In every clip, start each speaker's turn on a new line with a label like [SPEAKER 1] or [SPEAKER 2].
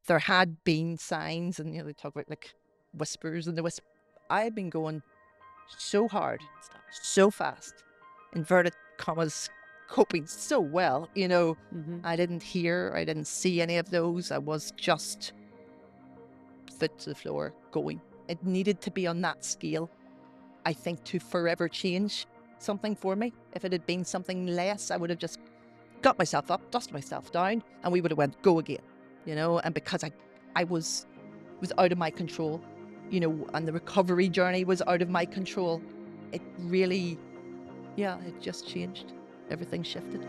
[SPEAKER 1] there had been signs, and they talk about like whispers and the wisp. I've been going so hard, so fast, inverted commas, coping so well. I didn't see any of those. I was just foot to the floor going. It needed to be on that scale, I think, to forever change something for me. If it had been something less, I would have just got myself up, dusted myself down, and we would have went go again. And because I was out of my control, and the recovery journey was out of my control, it really, it just changed. Everything shifted.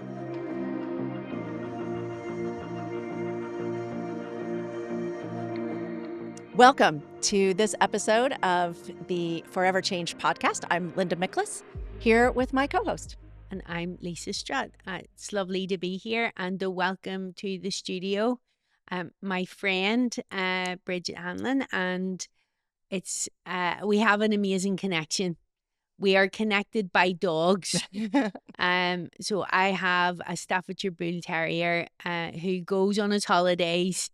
[SPEAKER 2] Welcome to this episode of the Forever Change podcast. I'm Linda Miklas, here with my co-host.
[SPEAKER 3] And I'm Lisa Strutt. It's lovely to be here, and a welcome to the studio, my friend Bridgeen Hanlon, and it's we have an amazing connection. We are connected by dogs. So I have a Staffordshire Bull Terrier who goes on his holidays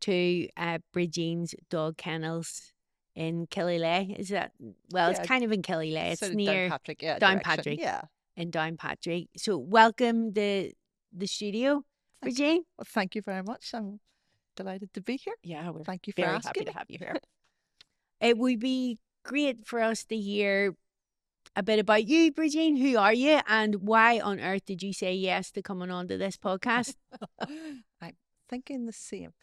[SPEAKER 3] to Bridgeen's dog kennels in Killilea. Is that it's kind of in Killilea. It's near
[SPEAKER 1] Downpatrick,
[SPEAKER 3] in Downpatrick. So welcome the studio, Bridgeen.
[SPEAKER 1] Well, thank you very much. I'm delighted to be here.
[SPEAKER 2] Yeah, we're
[SPEAKER 1] thank you for
[SPEAKER 2] very
[SPEAKER 1] asking
[SPEAKER 2] happy
[SPEAKER 1] me.
[SPEAKER 2] to have you here.
[SPEAKER 3] It would be great for us to hear a bit about you, Bridgeen. Who are you, and why on earth did you say yes to coming on to this podcast?
[SPEAKER 1] I'm thinking the same.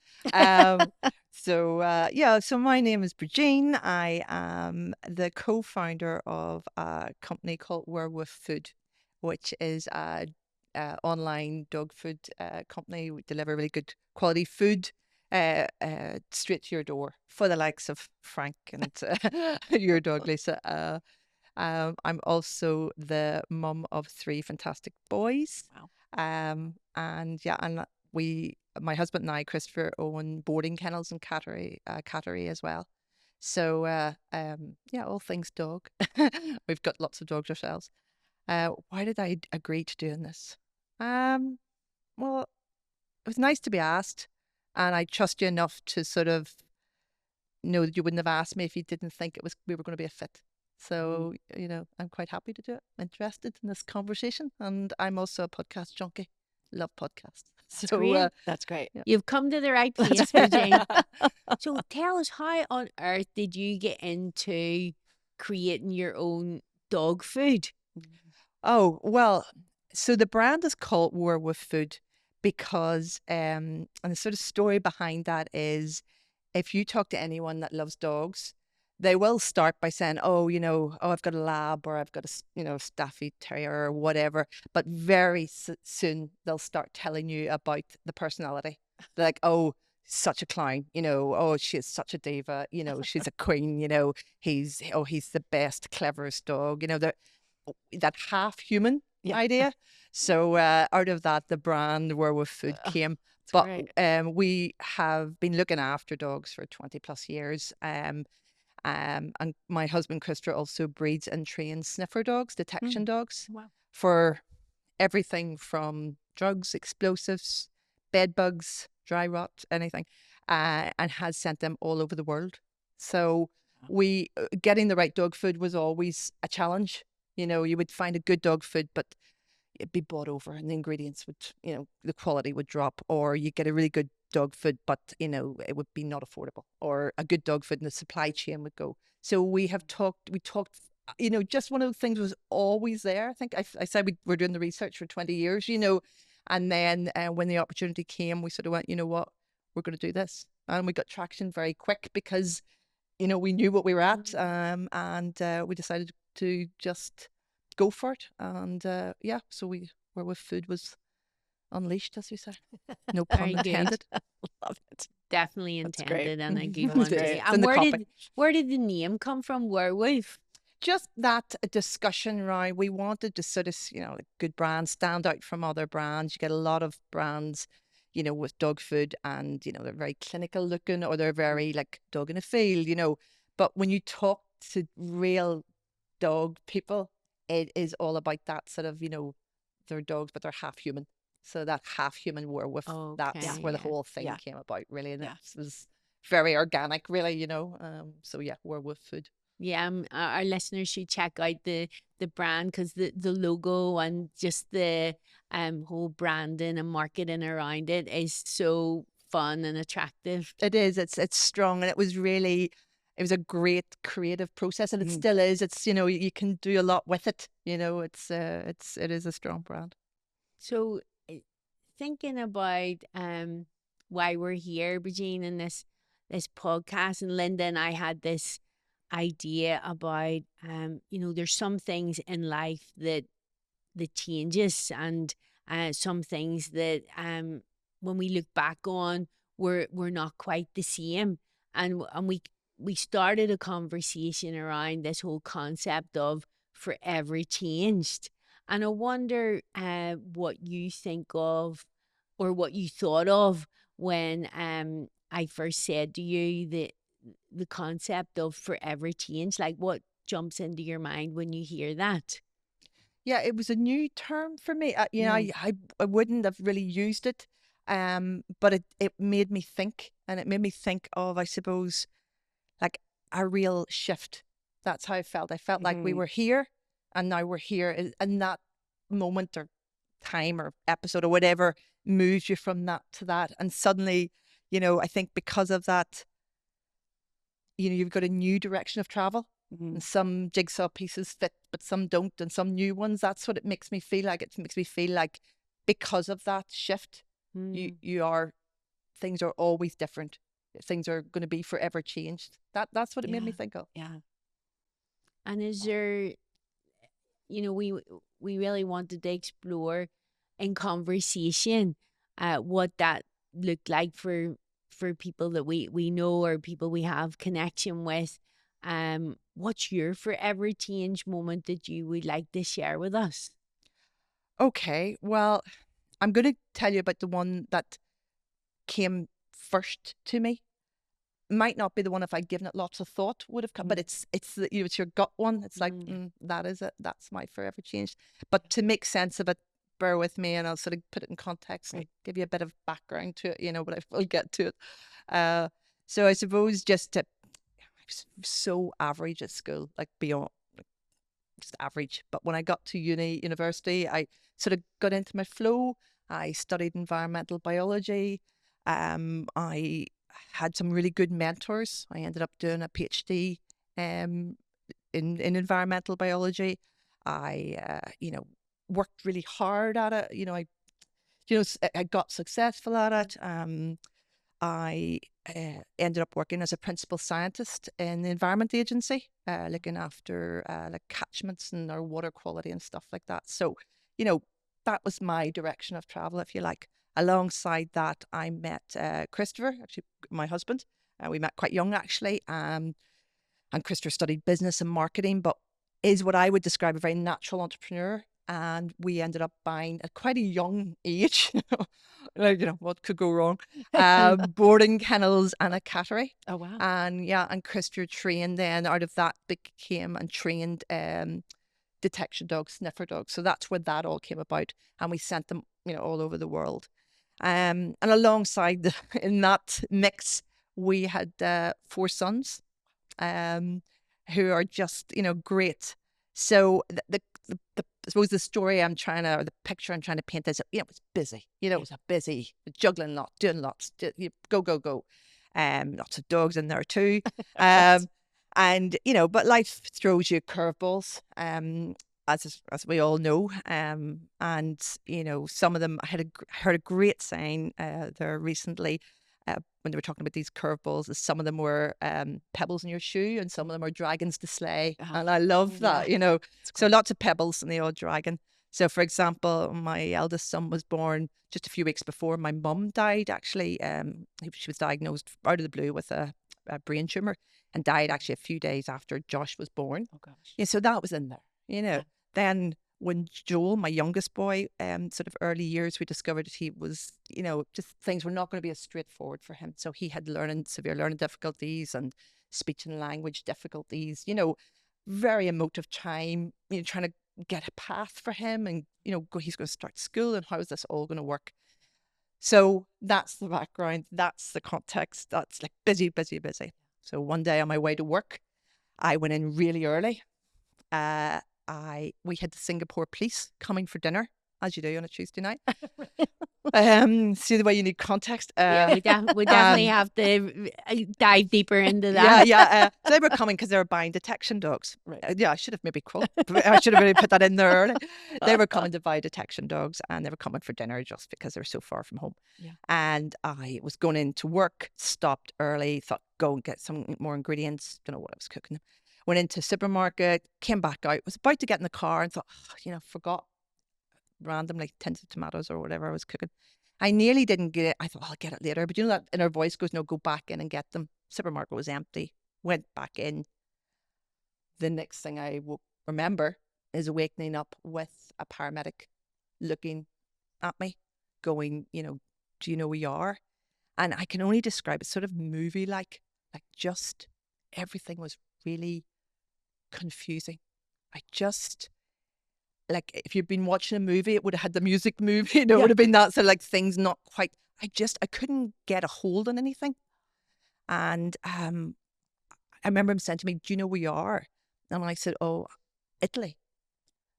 [SPEAKER 1] So my name is Bridgeen. I am the co-founder of a company called Werewolf Food, which is a online dog food company. We deliver really good quality food straight to your door for the likes of Frank and your dog, Lisa. I'm also the mum of 3 fantastic boys.
[SPEAKER 2] Wow.
[SPEAKER 1] And my husband and I, Christopher, own boarding kennels and cattery as well. So all things dog. We've got lots of dogs ourselves. Why did I agree to doing this? Well, it was nice to be asked, and I trust you enough to sort of know that you wouldn't have asked me if you didn't think we were going to be a fit. So, I'm quite happy to do it. Interested in this conversation. And I'm also a podcast junkie. Love podcasts.
[SPEAKER 2] That's great.
[SPEAKER 1] Yeah.
[SPEAKER 3] You've come to the right place, Bridgeen. So tell us, how on earth did you get into creating your own dog food?
[SPEAKER 1] Oh, well, so the brand is called Werewolf Food because, and the sort of story behind that is, if you talk to anyone that loves dogs, they will start by saying, I've got a lab, or I've got a Staffy Terrier or whatever. But very soon they'll start telling you about the personality. They're like, oh, such a clown, oh, she's such a diva, she's a queen, he's the best, cleverest dog, that half human idea. So out of that, the brand Werewolf Food came. But we have been looking after dogs for 20 plus years. And my husband, Christopher, also breeds and trains sniffer dogs, detection dogs, for everything from drugs, explosives, bed bugs, dry rot, anything, and has sent them all over the world. So getting the right dog food was always a challenge. You would find a good dog food, but it'd be bought over, and the ingredients would, the quality would drop, or you get a really good dog food, but it would be not affordable, or a good dog food and the supply chain would go. So we talked, just one of the things was always there. I think I said we were doing the research for 20 years, and then when the opportunity came, we sort of went, you know what, we're going to do this. And we got traction very quick because, we knew what we were at, and we decided to just go for it. And so Werewolf Food was unleashed, as we say. No pun intended.
[SPEAKER 2] Love it.
[SPEAKER 3] Definitely
[SPEAKER 2] That's
[SPEAKER 3] intended,
[SPEAKER 2] great.
[SPEAKER 3] and a good one too. And where did the name come from, Werewolf?
[SPEAKER 1] Just that discussion around, we wanted to sort of, like good brands stand out from other brands. You get a lot of brands, with dog food, and they're very clinical looking, or they're very like dog in a field, but when you talk to real dog people, it is all about that sort of, they're dogs, but they're half human. So that half human werewolf, that's where the
[SPEAKER 3] Okay.
[SPEAKER 1] whole thing
[SPEAKER 2] Yeah.
[SPEAKER 1] came about, really. And
[SPEAKER 2] Yeah.
[SPEAKER 1] it was very organic, really, So yeah, werewolf food.
[SPEAKER 3] Yeah, our listeners should check out the brand, because the logo and just the whole branding and marketing around it is so fun and attractive.
[SPEAKER 1] It is. It's strong, and it was a great creative process, and it
[SPEAKER 2] Mhm.
[SPEAKER 1] still is. It's you can do a lot with it. It is a strong brand.
[SPEAKER 3] So, thinking about why we're here, Bridgeen, in this podcast, and Linda and I had this idea about there's some things in life that changes, and some things that when we look back on, we're not quite the same, and we started a conversation around this whole concept of forever changed. And I wonder what you think of, or what you thought of, when I first said to you the concept of forever change. Like, what jumps into your mind when you hear that?
[SPEAKER 1] Yeah, it was a new term for me.
[SPEAKER 3] Mm.
[SPEAKER 1] I wouldn't have really used it, but it made me think, and it made me think of, I suppose, like a real shift. That's how I felt. I felt like we
[SPEAKER 2] Mhm.
[SPEAKER 1] were here, and now we're here, and that moment or time or episode or whatever moves you from that to that, and suddenly, I think because of that, you've got a new direction of travel.
[SPEAKER 2] Mhm.
[SPEAKER 1] And some jigsaw pieces fit, but some don't, and some new ones. That's what it makes me feel like. It makes me feel like because of that shift,
[SPEAKER 3] Mm.
[SPEAKER 1] you are things are always different. Things are going to be forever changed. That's what it made me
[SPEAKER 2] Yeah.
[SPEAKER 1] think of.
[SPEAKER 2] Yeah.
[SPEAKER 3] And is there, we really wanted to explore in conversation what that looked like for people that we know, or people we have connection with. What's your forever change moment that you would like to share with us?
[SPEAKER 1] Okay, well, I'm going to tell you about the one that came first to me. Might not be the one, if I'd given it lots of thought, would have come, but
[SPEAKER 2] Mhm.
[SPEAKER 1] it's your gut one. It's like,
[SPEAKER 3] Mm.
[SPEAKER 1] that is it. That's my forever changed. But to make sense of it, bear with me, and I'll sort of put it in context and
[SPEAKER 2] Right.
[SPEAKER 1] give you a bit of background to it, but I will get to it. Uh, so I suppose I was so average at school, like beyond just average. But when I got to university, I sort of got into my flow. I studied environmental biology. I had some really good mentors. I ended up doing a PhD um, in environmental biology. I, worked really hard at it. I got successful at it. I ended up working as a principal scientist in the Environment Agency, looking after like catchments and our water quality and stuff like that. So, you know, that was my direction of travel, if you like. Alongside that, I met Christopher, actually my husband. We met quite young, actually. And Christopher studied business and marketing, but is what I would describe a very natural entrepreneur. And we ended up buying at quite a young age, what could go wrong? Boarding kennels and a cattery.
[SPEAKER 2] Oh, wow.
[SPEAKER 1] And yeah, and Christopher trained then out of that, became and trained detection dogs, sniffer dogs. So that's where that all came about. And we sent them, all over the world. And alongside in that mix, we had 4 sons, um, who are just, great. So I suppose the story I'm trying to, or the picture I'm trying to paint is, it was busy. It was a busy juggling lot, doing lots, go, go, go. Lots of dogs in there too.
[SPEAKER 2] Right.
[SPEAKER 1] And but life throws you curveballs. As we all know. And some of them, I heard a great saying there recently, when they were talking about these curveballs, is some of them were pebbles in your shoe, and some of them are dragons to slay. And I love that.
[SPEAKER 2] It's
[SPEAKER 1] So
[SPEAKER 2] great.
[SPEAKER 1] lots of pebbles and the odd dragon. So, for example, my eldest son was born just a few weeks before my mum died. Actually, she was diagnosed out of the blue with a brain tumor, and died actually a few days after Josh was born.
[SPEAKER 2] Oh, gosh.
[SPEAKER 1] Yeah, so that was in there.
[SPEAKER 2] Yeah.
[SPEAKER 1] Then when Joel, my youngest boy, sort of early years, we discovered that he was, just things were not going to be as straightforward for him. So he had severe learning difficulties and speech and language difficulties, very emotive time, trying to get a path for him and, he's going to start school and how is this all going to work? So that's the background. That's the context. That's like busy, busy, busy. So one day on my way to work, I went in really early. We had the Singapore police coming for dinner, as you do on a Tuesday night. See the way you need context.
[SPEAKER 3] We definitely have to dive deeper into that.
[SPEAKER 1] So they were coming because they were buying detection dogs.
[SPEAKER 2] Right.
[SPEAKER 1] I should have maybe I should have really put that in there early. They were coming to buy detection dogs, and they were coming for dinner just because they were so far from home.
[SPEAKER 2] Yeah.
[SPEAKER 1] And I was going into work, stopped early, thought go and get some more ingredients. Don't know what I was cooking. Went into supermarket, came back out, was about to get in the car and thought, forgot randomly tins of tomatoes or whatever I was cooking. I nearly didn't get it. I thought, I'll get it later. But that inner voice goes, no, go back in and get them. Supermarket was empty. Went back in. The next thing I remember is awakening up with a paramedic looking at me, going, do you know where you are? And I can only describe it sort of movie-like just everything was really confusing. If you'd been watching a movie, it would have had the music movie, it would have been that sort of things not quite, I couldn't get a hold on anything. And I remember him saying to me, do you know where you are? And I said, oh, Italy.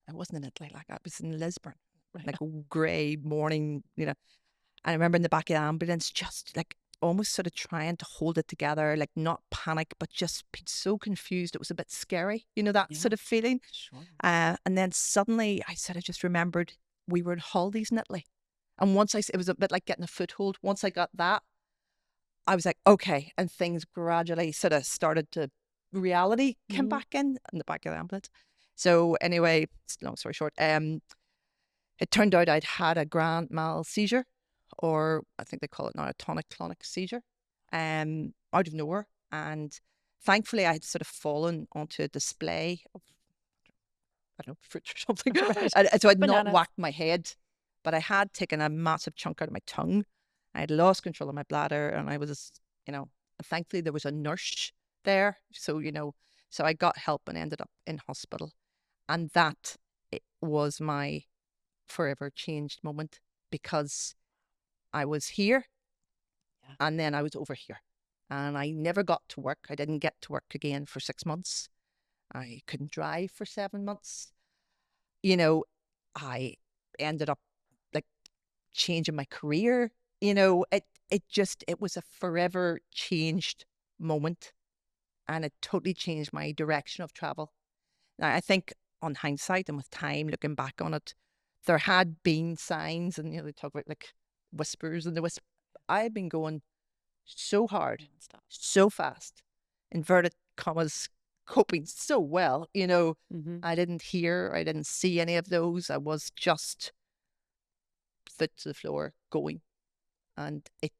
[SPEAKER 1] I wasn't in Italy, I was in Lisbon, like a grey morning, And I remember in the back of the ambulance, just almost sort of trying to hold it together, not panic, but just being so confused. It was a bit scary, that sort of feeling.
[SPEAKER 2] Sure.
[SPEAKER 1] And then suddenly I just remembered we were in holidays in Italy. And once it was a bit like getting a foothold. Once I got that, I was like, okay. And things gradually sort of started to, reality came back in the back of the ambulance. So anyway, long story short, it turned out I'd had a grand mal seizure, or I think they call it now a tonic-clonic seizure, out of nowhere. And thankfully I had sort of fallen onto a display of, I don't know, fruit or something.
[SPEAKER 2] Right.
[SPEAKER 1] And so I'd
[SPEAKER 2] Bananas.
[SPEAKER 1] not whacked my head, but I had taken a massive chunk out of my tongue. I had lost control of my bladder, and I was, thankfully there was a nurse there. So, so I got help and ended up in hospital. And that was my forever changed moment, because I was here and then I was over here, and I never got to work. I didn't get to work again for 6 months. I couldn't drive for 7 months. I ended up changing my career. It was a forever changed moment, and it totally changed my direction of travel. Now, I think on hindsight and with time, looking back on it, there had been signs, and they talk about whispers and the whisper. I had been going so hard, so fast, inverted commas, coping so well. I didn't see any of those. I was just foot to the floor going, and it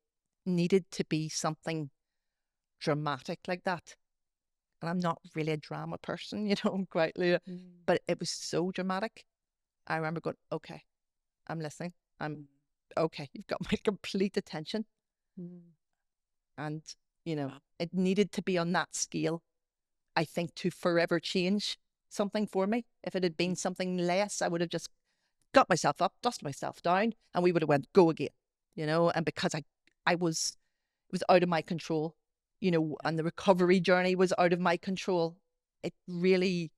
[SPEAKER 1] needed to be something dramatic like that. And I'm not really a drama person, quite, but it was so dramatic. I remember going, okay, I'm listening. I'm okay. You've got my complete attention. And, it needed to be on that scale, I think, to forever change something for me. If it had been something less, I would have just got myself up, dusted myself down, and we would have went, go again, and because it was out of my control, and the recovery journey was out of my control. It really,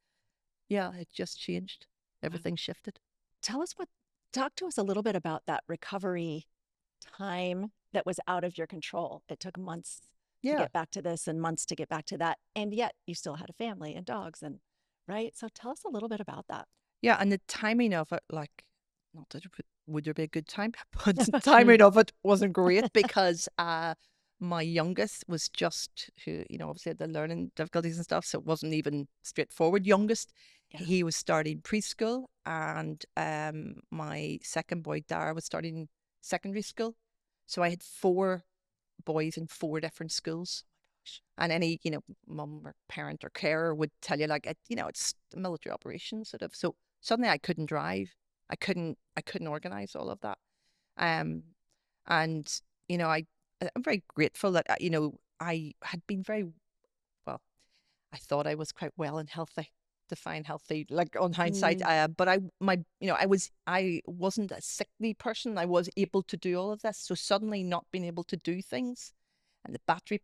[SPEAKER 1] it just changed. Everything shifted.
[SPEAKER 2] Talk to us a little bit about that recovery time that was out of your control. It took months to get back to this and months to get back to that. And yet you still had a family and dogs, and right. So tell us a little bit about that.
[SPEAKER 1] Yeah. And the timing of it, not that would there be a good time, but the timing of it wasn't great, because my youngest was just, who, obviously had the learning difficulties and stuff. So it wasn't even straightforward youngest. Yeah. He was starting preschool, and my second boy, Dara, was starting secondary school. So I had 4 boys in 4 different schools. And any, mum or parent or carer would tell you, it's a military operation sort of. So suddenly I couldn't drive. I couldn't organize all of that. And, I'm very grateful that, I had been very, well, I thought I was quite well and healthy. define healthy, like on hindsight. But I wasn't a sickly person. I was able to do all of this. So suddenly not being able to do things, and the battery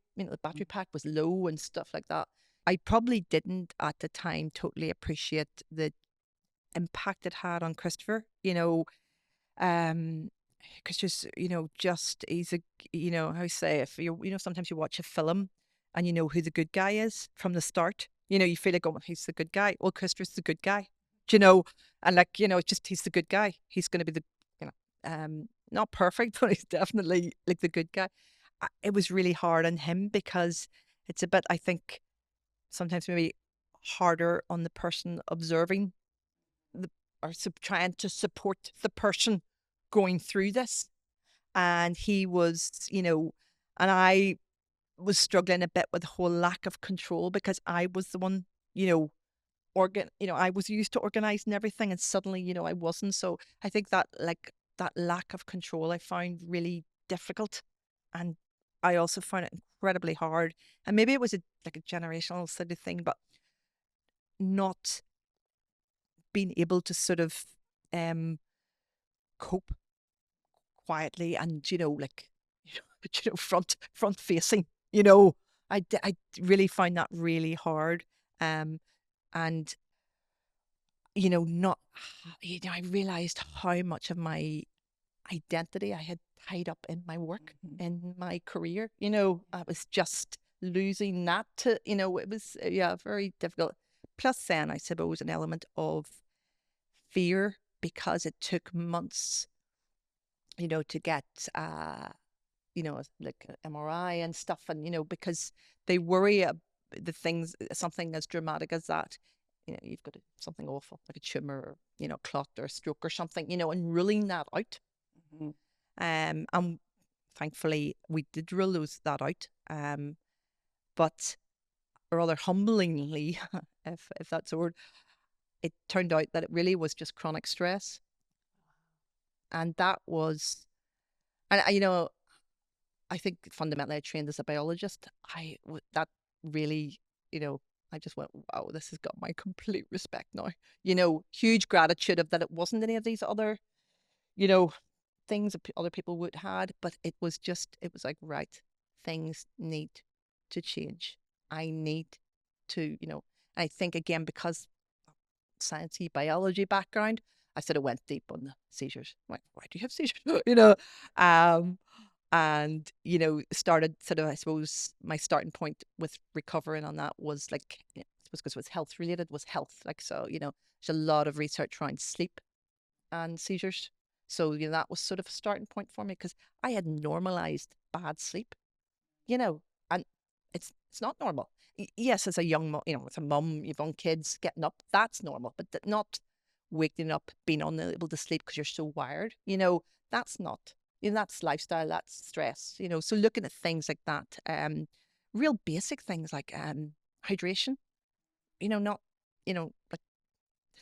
[SPEAKER 1] pack was low and stuff like that. I probably didn't at the time totally appreciate the impact it had on Christopher. Because just he's how you say, if sometimes you watch a film and you know who the good guy is from the start. You feel like, oh, he's the good guy. Well, Christopher's the good guy. And it's just he's the good guy. He's going to be the not perfect, but he's definitely like the good guy. It was really hard on him because it's a bit, I think, sometimes maybe harder on the person observing trying to support the person going through this. And he was, and I was struggling a bit with the whole lack of control because I was the one, I was used to organizing everything, and suddenly, I wasn't. So I think that that lack of control I found really difficult, and I also found it incredibly hard. And maybe it was a generational sort of thing, but not being able to sort of cope quietly and front facing. I really find that really hard. And not I realized how much of my identity I had tied up in my work, in my career. I was just losing that to, it was very difficult. Plus then I suppose an element of fear, because it took months to get like MRI and stuff, and because they worry the things, something as dramatic as that, you've got something awful like a tumor or clot or a stroke or something, and ruling that out. And thankfully we did rule that out, but rather humblingly, if that's a word, it turned out that it really was just chronic stress. And that was, and I think fundamentally I trained as a biologist. That really, I just went, wow, this has got my complete respect now. Huge gratitude of that it wasn't any of these other, things that other people would had, but it was like, right, things need to change. I need to, I think again, because sciencey biology background, I sort of went deep on the seizures. Like, why do you have seizures? And started sort of, I suppose my starting point with recovering on that was like, I suppose because it was health related, was health. Like, so there's a lot of research around sleep and seizures. So that was sort of a starting point for me, because I had normalized bad sleep, and it's not normal. Yes, as a young mom, as a mum, you've young kids getting up, that's normal, but not waking up, being unable to sleep because you're so wired, that's not, that's lifestyle, that's stress, so looking at things like that, real basic things like hydration, not, like,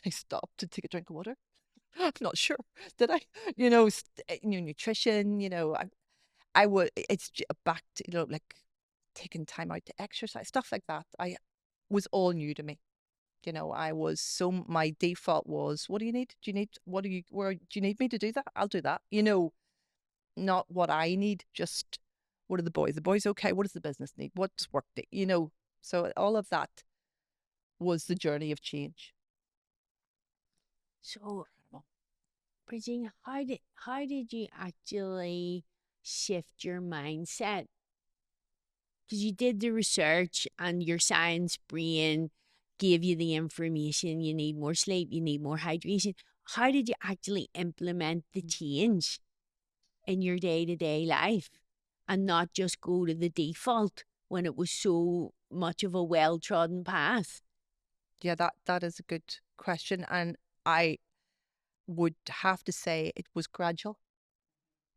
[SPEAKER 1] I stopped to take a drink of water. I'm not sure. Did I? Nutrition, I would, it's back to, like taking time out to exercise, stuff like that. I was all new to me. I was my default was, what do you need? Do you need, do you need me to do that? I'll do that. Not what I need, just what are the boys okay? What does the business need? What's work day? So all of that was the journey of change.
[SPEAKER 3] So, Bridgeen, how did you actually shift your mindset? Because you did the research and your science brain gave you the information. You need more sleep, you need more hydration. How did you actually implement the change in your day-to-day life and not just go to the default when it was so much of a well-trodden path?
[SPEAKER 1] Yeah, that is a good question. And I would have to say it was gradual.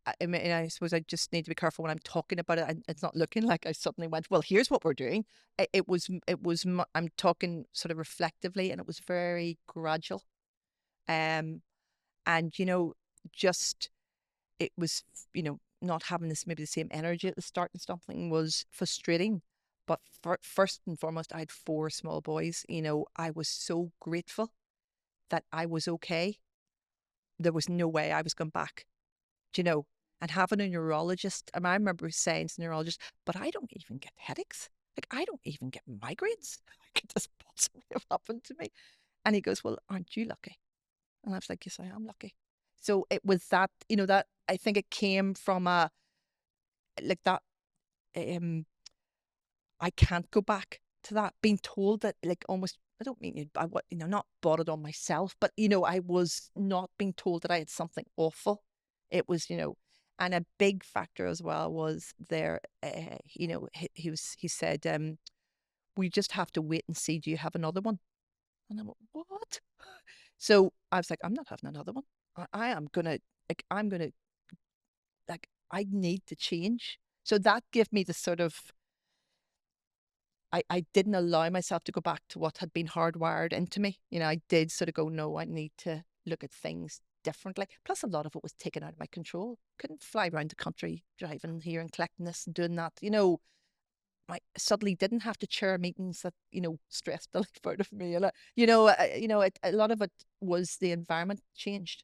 [SPEAKER 1] I mean, I suppose I just need to be careful when I'm talking about it. It's not looking like I suddenly went, well, here's what we're doing. I'm talking sort of reflectively, and it was very gradual. And, just, it was, not having maybe the same energy at the start and something was frustrating. But first and foremost, I had 4 small boys. You know, I was so grateful that I was okay. There was no way I was going back, you know. And having a neurologist, and I remember saying to the neurologist, but I don't even get headaches. Like, I don't even get migraines. Could this possibly have happened to me? And he goes, well, aren't you lucky? And I was like, yes, I am lucky. So it was that, you know, that I think it came from like that, I can't go back to that, being told that, like, almost, I don't mean, not brought it on myself, but, you know, I was not being told that I had something awful. It was, you know, and a big factor as well was there, you know, he said, we just have to wait and see, do you have another one? And I went, what? So I was like, I'm not having another one. I am gonna, like, I need to change. So that gave me the sort of, I didn't allow myself to go back to what had been hardwired into me. You know, I did sort of go, no, I need to look at things differently. Plus, a lot of it was taken out of my control. Couldn't fly around the country, driving here and collecting this and doing that. You know, I suddenly didn't have to chair meetings that, you know, stressed the life out of me. And, a lot of it was the environment changed.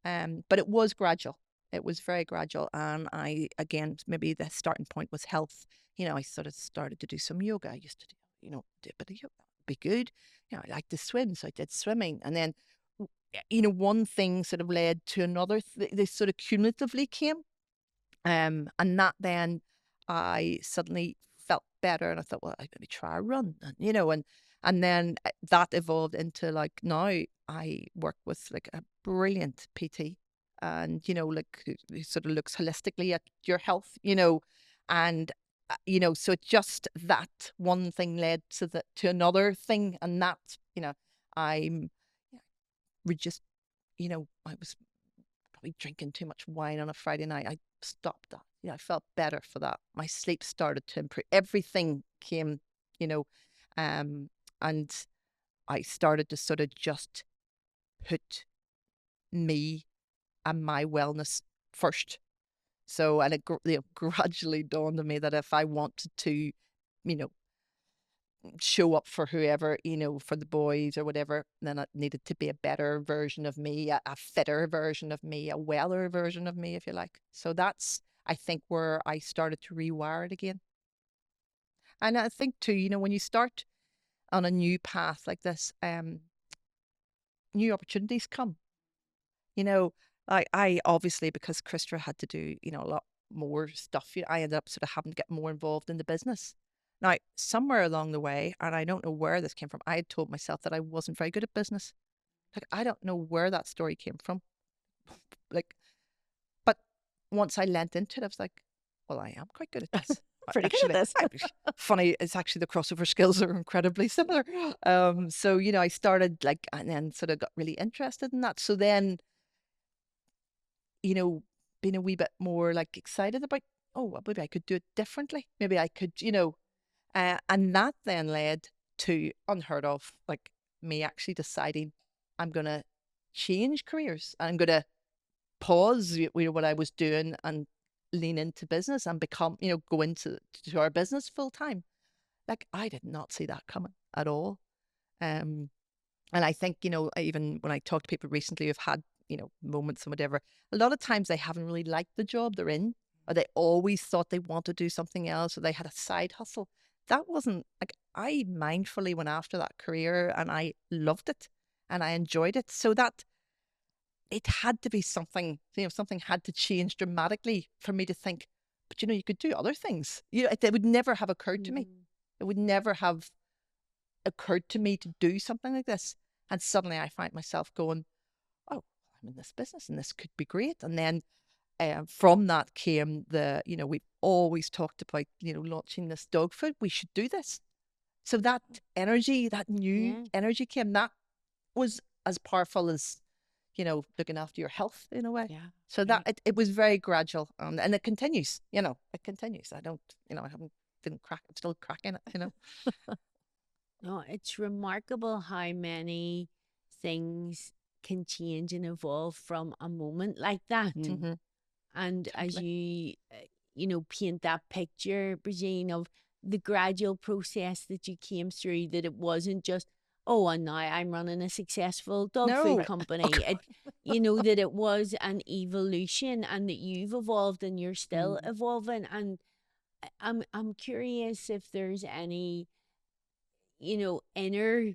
[SPEAKER 1] But it was gradual. It was very gradual. And I, again, maybe the starting point was health. You know, I sort of started to do some yoga. I used to do, you know, do a bit of yoga. Be good. You know, I like to swim. So I did swimming. And then, you know, one thing sort of led to another. They sort of cumulatively came. And that then I suddenly felt better. And I thought, well, I'd maybe try a run. And, you know, and then that evolved into, like, now I work with, like, a brilliant PT, and, you know, like, who sort of looks holistically at your health, you know, and, you know, so it just, that one thing led to another thing. And that, you know, I'm, we just, you know, I was probably drinking too much wine on a Friday night. I stopped that. You know, I felt better for that. My sleep started to improve. Everything came, you know, and I started to sort of just put me and my wellness first. So, and it gradually dawned on me that if I wanted to, you know, show up for whoever, you know, for the boys or whatever, then it needed to be a better version of me, a fitter version of me, a weller version of me, if you like. So that's, I think, where I started to rewire it again. And I think too, you know, when you start on a new path like this, new opportunities come. You know, I obviously, because Christopher had to do, you know, a lot more stuff, you know, I ended up sort of having to get more involved in the business. Now, somewhere along the way, and I don't know where this came from, I had told myself that I wasn't very good at business. Like, I don't know where that story came from. Like, but once I leant into it, I was like, well, I am quite good at this.
[SPEAKER 2] Pretty good at this.
[SPEAKER 1] Funny, it's actually the crossover skills are incredibly similar. So, you know, I started, like, and then sort of got really interested in that. So then, you know, being a wee bit more, like, excited about, oh, well, maybe I could do it differently. Maybe I could, you know, and that then led to unheard of, like, me actually deciding I'm going to change careers. I'm going to pause, you know, what I was doing and lean into business and become, you know, go into our business full time. Like, I did not see that coming at all. And I think, you know, even when I talk to people recently who've had, you know, moments and whatever, a lot of times they haven't really liked the job they're in, or they always thought they want to do something else, or they had a side hustle. That wasn't, like, I mindfully went after that career and I loved it and I enjoyed it. So that it had to be something, you know, something had to change dramatically for me to think, but, you know, you could do other things. You know, it would never have occurred to me. It would never have occurred to me to do something like this. And suddenly I find myself going, oh, I'm in this business and this could be great. And then from that came the, you know, we've always talked about, you know, launching this dog food. We should do this. So that energy, that new energy came. That was as powerful as, you know, looking after your health in a way.
[SPEAKER 2] Yeah.
[SPEAKER 1] So that it was very gradual, and it continues. You know, it continues. I don't, you know, didn't crack. I'm still cracking it. You know.
[SPEAKER 3] No, it's remarkable how many things can change and evolve from a moment like that.
[SPEAKER 1] Mm-hmm.
[SPEAKER 3] And
[SPEAKER 1] Totally.
[SPEAKER 3] as you, you know, paint that picture, Bridgeen, of the gradual process that you came through, that it wasn't just, oh, and now I'm running a successful dog food
[SPEAKER 1] No.
[SPEAKER 3] company. It, you know, that it was an evolution, and that you've evolved and you're still evolving. And I'm curious if there's any, you know, inner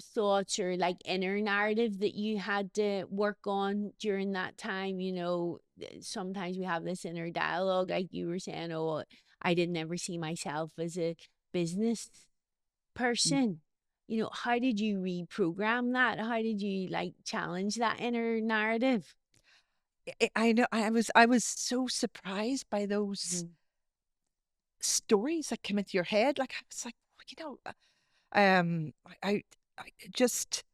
[SPEAKER 3] thoughts or like inner narrative that you had to work on during that time. You know, sometimes we have this inner dialogue, like you were saying, oh, I didn't ever see myself as a business person. You know, how did you reprogram that? How did you like challenge that inner narrative?
[SPEAKER 1] I know I was so surprised by those stories that came into your head. Like I was like, you know, I just,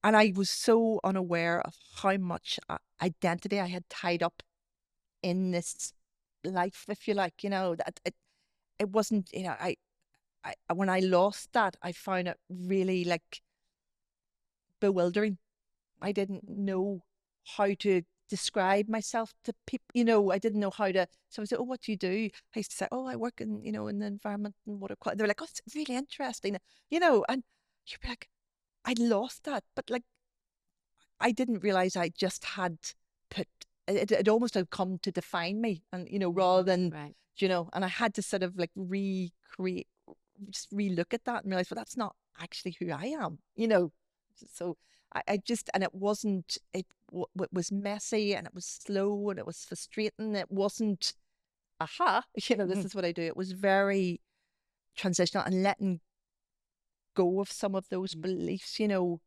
[SPEAKER 1] and I was so unaware of how much identity I had tied up in this life, if you like. You know, that it wasn't. You know, I when I lost that, I found it really like bewildering. I didn't know how to describe myself to people. You know, I didn't know how to. So I said, "Oh, what do you do?" I used to say, "Oh, I work in, you know, in the environment and water quality." They were like, "Oh, it's really interesting," you know. And you'd be like, "I lost that," but like I didn't realize I just had put it almost had come to define me, and you know, rather than
[SPEAKER 3] Right.
[SPEAKER 1] you know, and I had to sort of like recreate, just relook at that and realize, well, that's not actually who I am, you know. So I just, and it wasn't, it was messy and it was slow and it was frustrating. It wasn't, aha, you know, this is what I do. It was very transitional, and letting go of some of those beliefs, you know,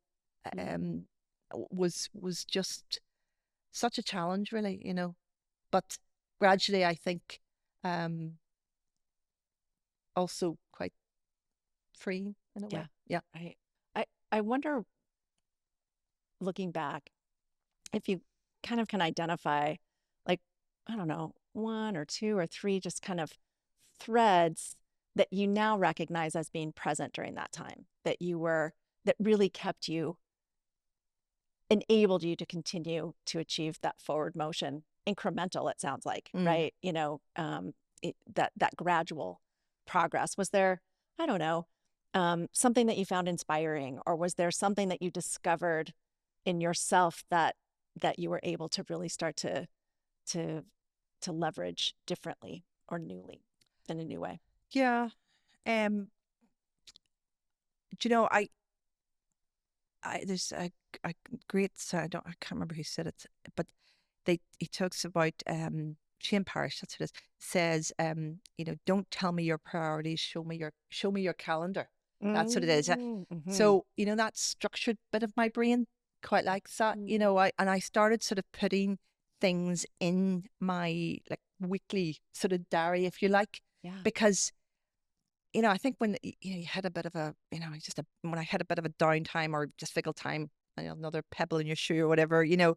[SPEAKER 1] um, was just such a challenge, really, you know. But gradually, I think, also quite free in a way. Yeah.
[SPEAKER 2] Right. I wonder, looking back, if you kind of can identify, like, I don't know, one or two or three just kind of threads that you now recognize as being present during that time, that that really kept you, enabled you to continue to achieve that forward motion, incremental, it sounds like, right? You know, that gradual progress. Was there, I don't know, something that you found inspiring, or was there something that you discovered in yourself that you were able to really start to leverage differently or newly, in a new way?
[SPEAKER 1] Yeah. Do you know, there's a great, so I can't remember who said it, but he talks about Shane Parrish, that's what it is, says, you know, don't tell me your priorities, show me your calendar. That's what it is. So, you know, that structured bit of my brain quite likes that, you know. I started sort of putting things in my like weekly sort of diary, if you like, because you know, I think when you had a bit of a, you know, when I had a bit of a downtime or just difficult time, you know, another pebble in your shoe or whatever, you know,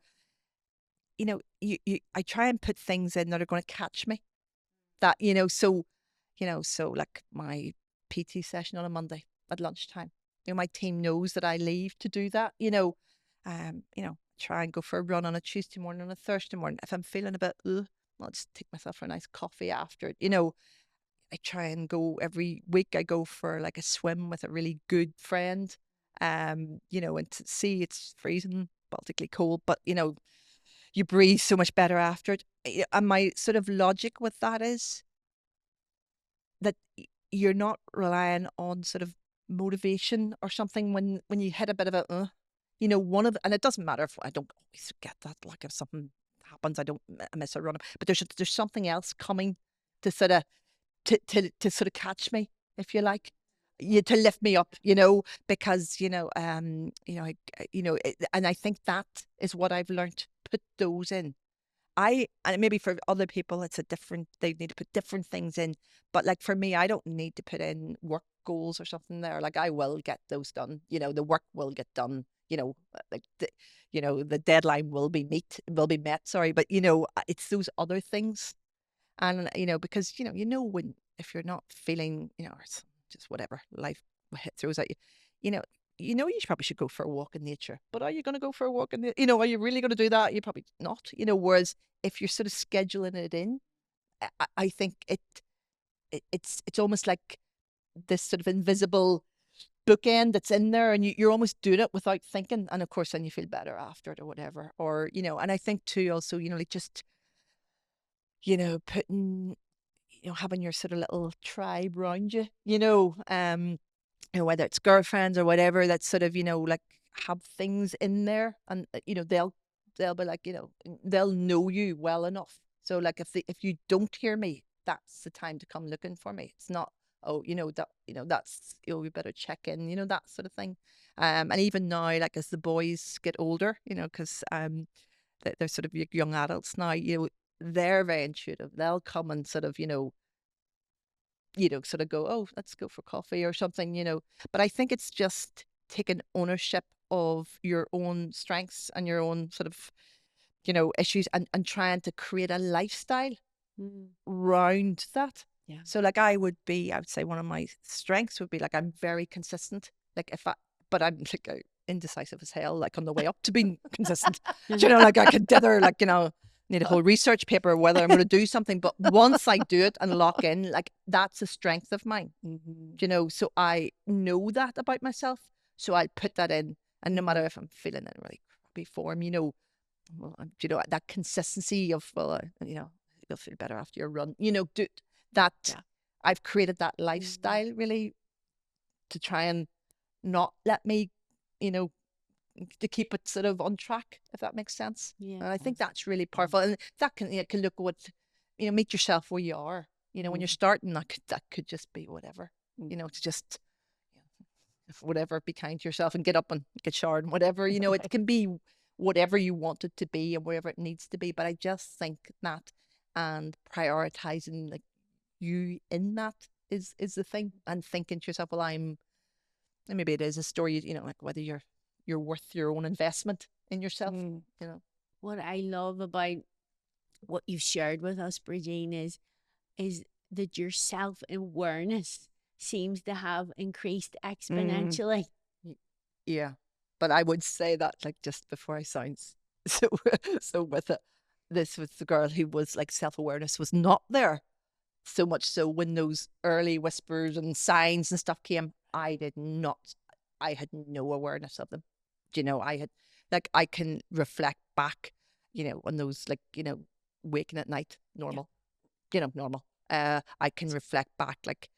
[SPEAKER 1] I try and put things in that are going to catch me. That, you know, so like my PT session on a Monday at lunchtime, you know, my team knows that I leave to do that, you know, try and go for a run on a Tuesday morning, on a Thursday morning. If I'm feeling a bit, I'll just take myself for a nice coffee after it, you know. I try and go every week. I go for like a swim with a really good friend, you know, and to see it's freezing, Baltically cold, but you know, you breathe so much better after it. And my sort of logic with that is that you're not relying on sort of motivation or something when you hit a bit of a, you know, and it doesn't matter if I don't always get that. Like if something happens, I don't miss a run, but there's something else coming to sort of to sort of catch me, if you like, to lift me up, you know, because you know, and I think that is what I've learned. Put those in. And maybe for other people, it's they need to put different things in. But like for me, I don't need to put in work goals or something there. Like I will get those done. You know, the work will get done. You know, like you know, the deadline will be met. Sorry, but you know, it's those other things. And, you know, because, you know, when, if you're not feeling, you know, or just whatever life throws at you, you know, you probably should go for a walk in nature, but are you going to go for a walk in the, you know, are you really going to do that? You're probably not, you know, whereas if you're sort of scheduling it in, I think it's almost like this sort of invisible bookend that's in there, and you're almost doing it without thinking, and of course then you feel better after it or whatever. Or and I think too also, like just putting, having your sort of little tribe around you, whether it's girlfriends or whatever, that sort of, like have things in there, and they'll be like, they'll know you well enough. So like if you don't hear me, that's the time to come looking for me. It's not, oh, that's, we better check in, that sort of thing. And even now, like as the boys get older, because they're sort of young adults now, they're very intuitive. They'll come and sort of, sort of go, oh, let's go for coffee or something, But I think it's just taking ownership of your own strengths and your own sort of, issues, and trying to create a lifestyle round that.
[SPEAKER 2] Yeah.
[SPEAKER 1] So like I would say one of my strengths would be like, I'm very consistent. Like but I'm like indecisive as hell, like on the way up to being consistent. Like I could dither, like, need a whole research paper whether I'm going to do something. But once I do it and lock in, like that's a strength of mine. So I know that about myself. So I put that in, and no matter if I'm feeling in really crappy form, that consistency of, well, you'll feel better after your run. Do that. Yeah. I've created that lifestyle really to try and not let me, to keep it sort of on track, if that makes sense. Yeah. And I think that's really powerful. And that can look at what, meet yourself where you are. When you're starting, that could just be whatever, to just, whatever, be kind to yourself and get up and get showered and whatever, it can be whatever you want it to be and wherever it needs to be. But I just think that, and prioritizing like you in that is the thing, and thinking to yourself, well, and maybe it is a story, like whether you're worth your own investment in yourself.
[SPEAKER 3] What I love about what you've shared with us, Bridgeen, is that your self-awareness seems to have increased exponentially.
[SPEAKER 1] Yeah, but I would say that, like, just before I sound so with it, this was the girl who was like, self-awareness was not there. So much so when those early whispers and signs and stuff came, I had no awareness of them. I had, like, I can reflect back, on those, like, waking at night, normal, normal. I can reflect back, like,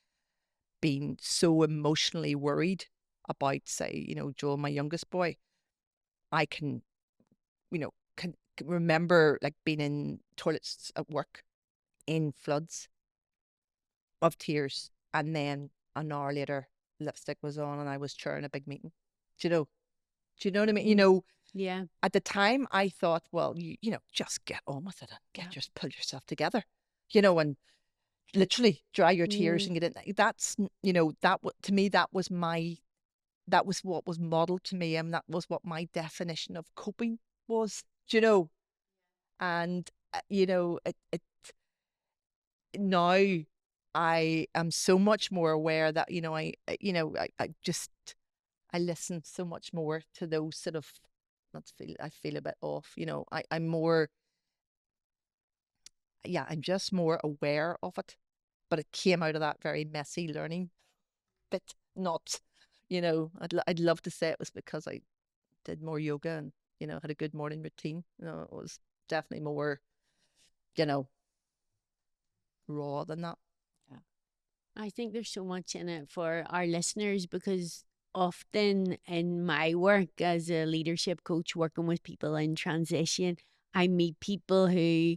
[SPEAKER 1] being so emotionally worried about, say, Joel, my youngest boy. I can, can remember, like, being in toilets at work in floods of tears, and then an hour later, lipstick was on and I was chairing a big meeting. Do you know what I mean?
[SPEAKER 3] Yeah.
[SPEAKER 1] At the time, I thought, well, just get on with it and just pull yourself together, and literally dry your tears and get in. That's, to me, that was what was modeled to me, and that was what my definition of coping was. And it now I am so much more aware that I listen so much more to those sort of, I feel a bit off, I'm more, I'm just more aware of it. But it came out of that very messy learning bit, not, I'd love to say it was because I did more yoga and, had a good morning routine. It was definitely more, raw than that.
[SPEAKER 3] Yeah. I think there's so much in it for our listeners, because often in my work as a leadership coach, working with people in transition, I meet people who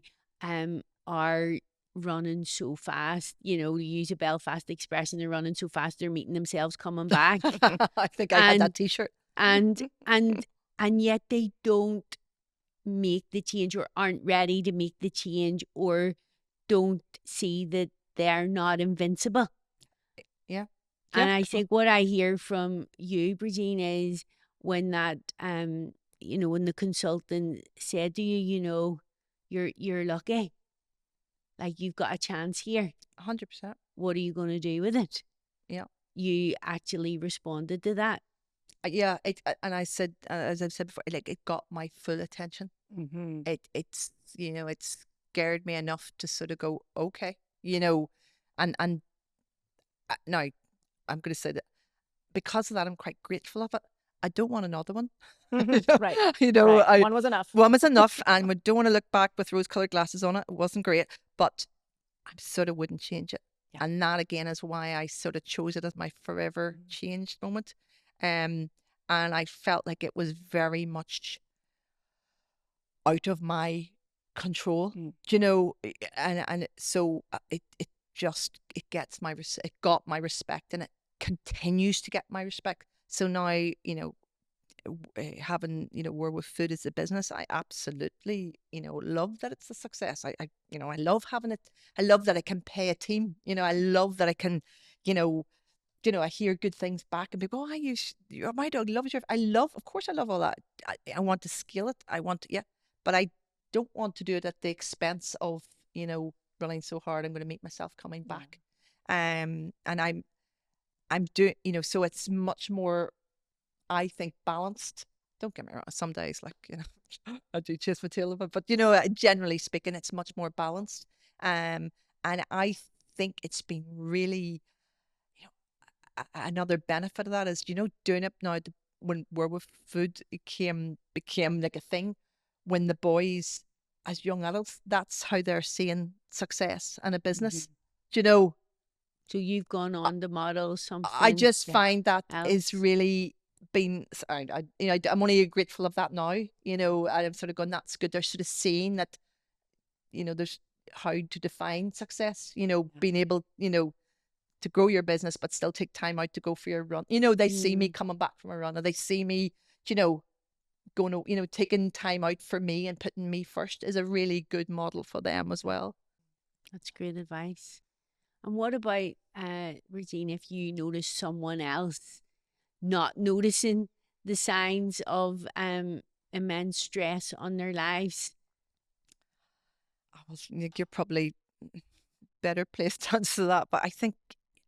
[SPEAKER 3] are running so fast, use a Belfast expression, they're running so fast they're meeting themselves coming back.
[SPEAKER 1] I think I had that t-shirt.
[SPEAKER 3] And yet they don't make the change, or aren't ready to make the change, or don't see that they're not invincible.
[SPEAKER 1] Yeah.
[SPEAKER 3] And I think what I hear from you, Bridgeen, is when that when the consultant said to you, you're lucky, like you've got a chance here.
[SPEAKER 1] 100%.
[SPEAKER 3] What are you going to do with it?
[SPEAKER 1] Yeah.
[SPEAKER 3] You actually responded to that.
[SPEAKER 1] Yeah, and I said, as I've said before, like, it got my full attention. It's it scared me enough to sort of go, okay, And now I'm going to say that because of that, I'm quite grateful of it. I don't want another one.
[SPEAKER 2] Right.
[SPEAKER 1] Right.
[SPEAKER 2] One was enough.
[SPEAKER 1] One was enough, and we don't want to look back with rose-colored glasses on it. It wasn't great, but I sort of wouldn't change it. Yeah. And that again is why I sort of chose it as my forever changed moment. And I felt like it was very much out of my control, and so it gets it got my respect, and it continues to get my respect. So now, having, War with Food as a business, I absolutely, love that it's a success. I love having it. I love that I can pay a team. I love that I can, I hear good things back and people, my dog loves of course I love all that. I want to scale it. I want to, yeah, but I don't want to do it at the expense of, running so hard. I'm going to make myself coming back. And I'm doing, so it's much more, I think, balanced. Don't get me wrong. Some days, like, I do chase my tail of it, but generally speaking, it's much more balanced. And I think it's been really, another benefit of that is, doing it now. When War with Food became like a thing, when the boys, as young adults, that's how they're seeing success and a business.
[SPEAKER 3] So you've gone on to model something.
[SPEAKER 1] I just find that is really been. I'm only grateful of that now. I'm sort of going, that's good. They're sort of seeing that. There's how to define success. Being able, to grow your business, but still take time out to go for your run. They see me coming back from a run, or they see me, going to, taking time out for me and putting me first is a really good model for them as well.
[SPEAKER 3] That's great advice. And what about, Bridgeen, if you notice someone else not noticing the signs of immense stress on their lives?
[SPEAKER 1] You're probably better placed to answer that, but I think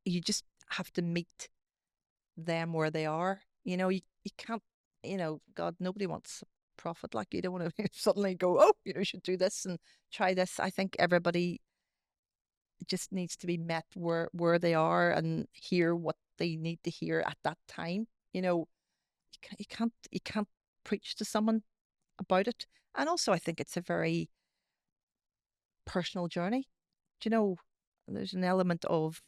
[SPEAKER 1] you just have to meet them where they are. You can't, God, nobody wants a prophet. Like, you don't want to suddenly go, oh, you should do this and try this. I think everybody just needs to be met where they are and hear what they need to hear at that time. You can't preach to someone about it. And also, I think it's a very personal journey. There's an element of,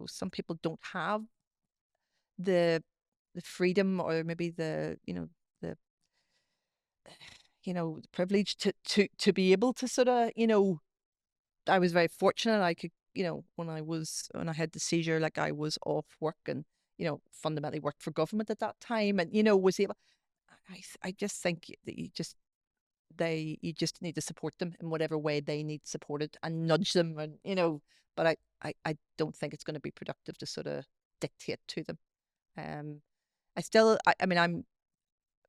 [SPEAKER 1] some people don't have the freedom, or maybe the privilege to be able to sort of, I was very fortunate. I could, when I had the seizure, like, I was off work and, fundamentally worked for government at that time, and, was able, I just think that you just need to support them in whatever way they need supported, and nudge them, and, but I don't think it's going to be productive to sort of dictate to them. I mean, I'm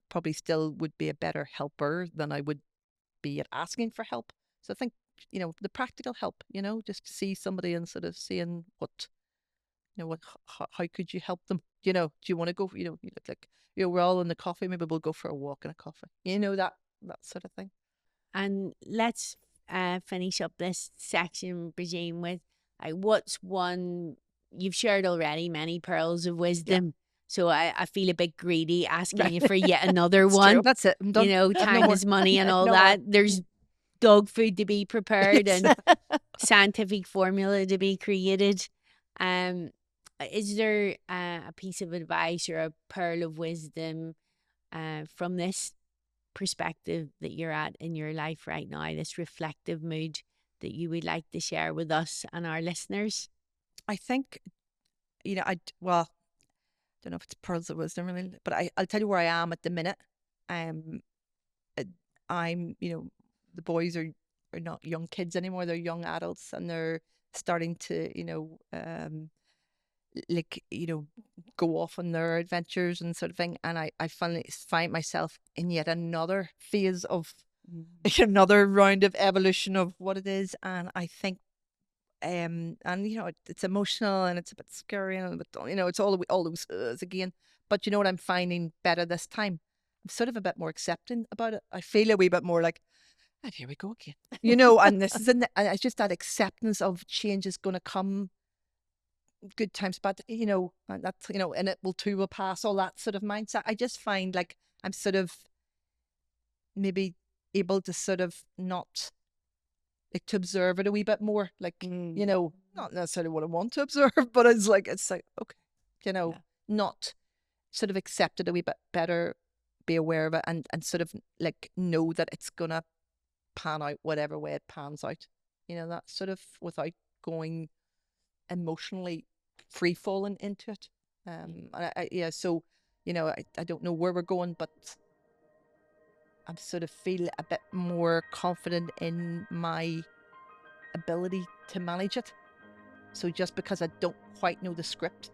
[SPEAKER 1] probably still would be a better helper than I would be at asking for help. So I think, the practical help, just see somebody and sort of seeing what, how could you help them? Do you want to go, you look like, we're all in the coffee, maybe we'll go for a walk in a coffee, that sort of thing.
[SPEAKER 3] And let's finish up this section, Bridgeen, with what's one, you've shared already many pearls of wisdom. Yeah. So I feel a bit greedy asking you for yet another one.
[SPEAKER 1] True. That's it. I'm done.
[SPEAKER 3] Time is money and all that. There's dog food to be prepared and scientific formula to be created. Is there a piece of advice or a pearl of wisdom from this perspective that you're at in your life right now, this reflective mood, that you would like to share with us and our listeners?
[SPEAKER 1] I think, I don't know if it's pearls of wisdom really, but I'll tell you where I am at the minute. I'm, the boys are not young kids anymore. They're young adults, and they're starting to, go off on their adventures and sort of thing. And I finally find myself in yet another phase of another round of evolution of what it is. And I think, and it's emotional and it's a bit scary and a bit, it's all those again. But you know what I'm finding better this time? I'm sort of a bit more accepting about it. I feel a wee bit more like, and here we go again, and this is it's just that acceptance of change is going to come. good times, but and that's, and it will too will pass, all that sort of mindset. I just find like I'm sort of maybe able to sort of not like to observe it a wee bit more, like, not necessarily what I want to observe, but it's like, okay, not sort of accept it a wee bit better, be aware of it, and sort of like know that it's gonna pan out whatever way it pans out. That sort of, without going emotionally free falling into it. So, I don't know where we're going, but I sort of feel a bit more confident in my ability to manage it. So just because I don't quite know the script,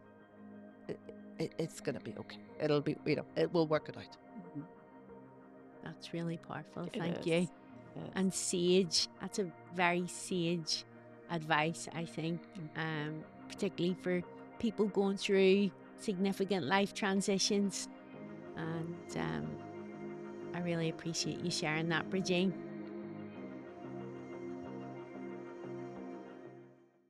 [SPEAKER 1] it's going to be okay. It'll be, it will work it out.
[SPEAKER 3] That's really powerful. Thank you. And sage, that's a very sage advice, I think, particularly for people going through significant life transitions. And I really appreciate you sharing that, Bridgeen.